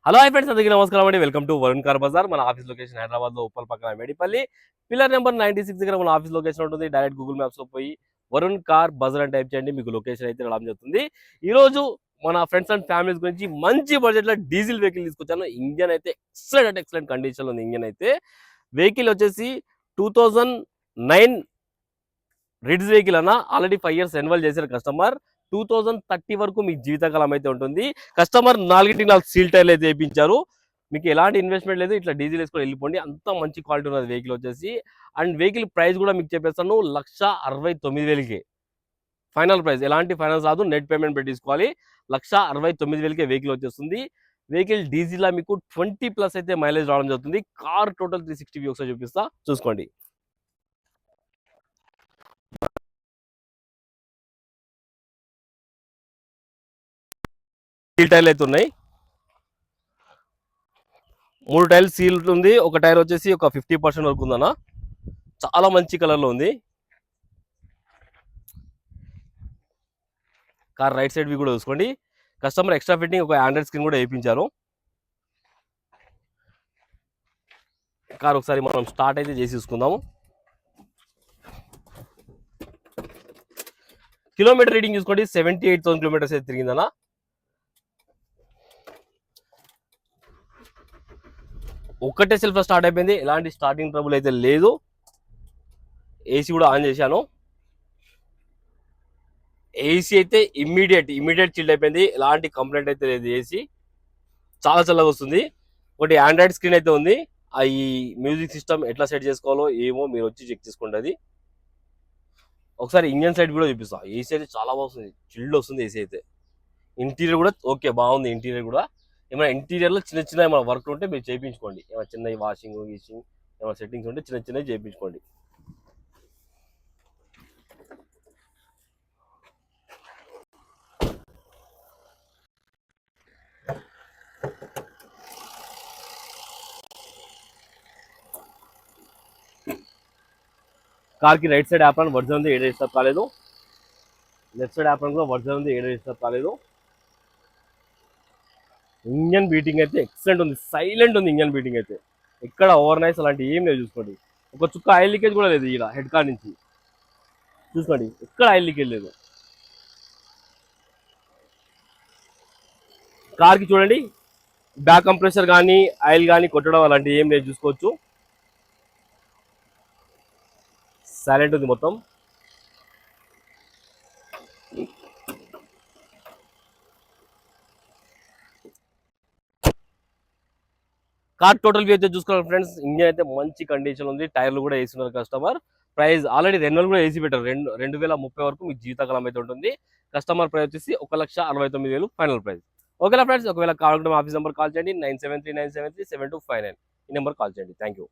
Hello hi friends, అందరికీ నమస్కారం అండి. Welcome to Varun car Bazaar. మన ఆఫీస్ లొకేషన్ హైదరాబాద్ లో ఉప్పల్ పక్కన మేడిపల్లి పిల్లర్ నెంబర్ 96 దగ్గర మన ఆఫీస్ లొకేషన్ ఉంటుంది. డైరెక్ట్ గూగుల్ మ్యాప్స్ లో పోయి వరుణ్ కార్ బజార్ అని టైప్ చేయండి, మీకు లొకేషన్ అయితే రావడం జరుగుతుంది. ఈ రోజు మన ఫ్రెండ్స్ అండ్ ఫ్యామిలీస్ గురించి మంచి బడ్జెట్ లో డీజిల్ వెహికల్ తీసుకొచ్చాను. ఇంజన్ అయితే ఎక్సలెంట్ అంటే ఎక్సలెంట్ కండిషన్ లో ఉంది. ఇంజన్ అయితే వెహికల్ వచ్చేసి 2009 రిడ్జ్ వెహికల్ అన్న, ఆల్రెడీ 5 years రెన్యువల్ చేశారు కస్టమర్. 2030 వరకు మీకు జీవితకాలం అయితే ఉంటుంది. కస్టమర్ 4 సీల్ టైర్లు అయితే వేయించారు. మీకు ఎలాంటి ఇన్వెస్ట్మెంట్ లేదు, ఇట్లా డీజిల్ వేసుకొని వెళ్ళిపోండి. అంత మంచి క్వాలిటీ ఉన్నది వెహికల్ వచ్చేసి. అండ్ వెహికల్ ప్రైస్ కూడా మీకు చెప్పేస్తాను, 1,69,000కే ఫైనల్ ప్రైస్. ఎలాంటి ఫైనాన్స్ రాదు, నెట్ పేమెంట్ పెట్టించుకోవాలి. 1,69,000కే వెహికల్ వచ్చేస్తుంది. వెహికల్ డీజిల్ మీకు 20+ అయితే మైలేజ్ రావడం జరుగుతుంది. కార్ టోటల్ 360 ఒకసారి చూపిస్తా, చూసుకోండి. సీల్ టైర్లు అయితే ఉన్నాయి. 3 టైర్లు సీల్ ఉంది. ఒక టైర్ వచ్చేసి ఒక 50% వరకు ఉందన్న. చాలా మంచి కలర్ లో ఉంది. కార్ రైట్ సైడ్ కూడా చూసుకోండి. కస్టమర్ ఎక్స్ట్రా ఫిట్టింగ్ ఒక ఆండ్రాయిడ్ స్క్రీన్ కూడా వేయించారు. కార్ ఒకసారి మనం స్టార్ట్ అయితే చేసి చూసుకుందాము. కిలోమీటర్ రీడింగ్ చూసుకోండి, 78,000 కిలోమీటర్స్ అయితే తిరిగిందన్న. ఒక్కటే సెల్ఫ్ స్టార్ట్ అయిపోయింది, ఎలాంటి స్టార్టింగ్ ట్రబుల్ అయితే లేదు. ఏసీ కూడా ఆన్ చేశాను. ఏసీ అయితే ఇమ్మీడియట్ చిల్డ్ అయిపోయింది, ఎలాంటి కంప్లైంట్ అయితే లేదు. ఏసీ చాలా చల్లగా వస్తుంది. ఒకటి ఆండ్రాయిడ్ స్క్రీన్ అయితే ఉంది. ఈ మ్యూజిక్ సిస్టమ్ ఎట్లా సెట్ చేసుకోవాలో ఏమో మీరు వచ్చి చెక్ చేసుకోండి. అది ఒకసారి ఇంజన్ సైడ్ కూడా చూపిస్తా. ఏసీ అయితే చాలా బాగుంది, చిల్డ్ వస్తుంది ఏసీ అయితే. ఇంటీరియర్ కూడా ఓకే, బాగుంది. ఇంటీరియర్ కూడా ఏమైనా ఇంటీరియర్లో చిన్న ఏమైనా వర్క్ ఉంటే మీరు చేయించుకోండి. ఏమైనా చిన్న వాషింగ్ గీషింగ్ ఏమైనా సెట్టింగ్స్ ఉంటే చిన్నవి చేయించుకోండి. కార్కి రైట్ సైడ్ యాప్రాన్ వర్జన్ ఉంది, 7 డిస్టర్బ్ కాలేదు. లెఫ్ట్ సైడ్ యాప్రాన్ కూడా వర్జన్ ఉంది, 7 డిస్టర్బ్ కాలేదు. ఇంజన్ బీటింగ్ అయితే ఎక్సలెంట్ ఉంది, సైలెంట్ ఉంది ఇంజన్ బీటింగ్ అయితే. ఎక్కడ ఓవర్ నైస్ అలాంటి ఏం లేదు. చూసుకోండి, ఒక చుక్క ఆయిల్ లీకేజ్ కూడా లేదు. ఇలా హెడ్ కార్ నుంచి చూసుకోండి, ఎక్కడ ఆయిల్ లీకేజ్ లేదు. కార్కి చూడండి, బ్యాక్ కంప్రెసర్ కానీ ఆయిల్ కానీ కొట్టడం అలాంటి ఏం లేదు. చూసుకోవచ్చు, సైలెంట్ ఉంది మొత్తం. కార్ టోటల్ వ్యూ అయితే చూసుకోవాలి ఫ్రెండ్స్. ఇంజన్ అయితే మంచి కండిషన్ ఉంది, టైర్లు కూడా వేస్తున్నారు కస్టమర్. ప్రైస్ ఆల్రెడీ రెన్యువల్ కూడా వేసి పెట్టారు. 2030 వరకు మీకు జీవితకాలం అయితే ఉంటుంది. కస్టమర్ ప్రైస్ వచ్చేసి 1,69,000 ఫైనల్ ప్రైస్. ఓకేనా ఫ్రెండ్స్, ఒకవేళ కావాలంటే ఆఫీస్ నెంబర్ కాల్ చేయండి, 9739737259. ఈ నెంబర్ కాల్ చేయండి. Thank you.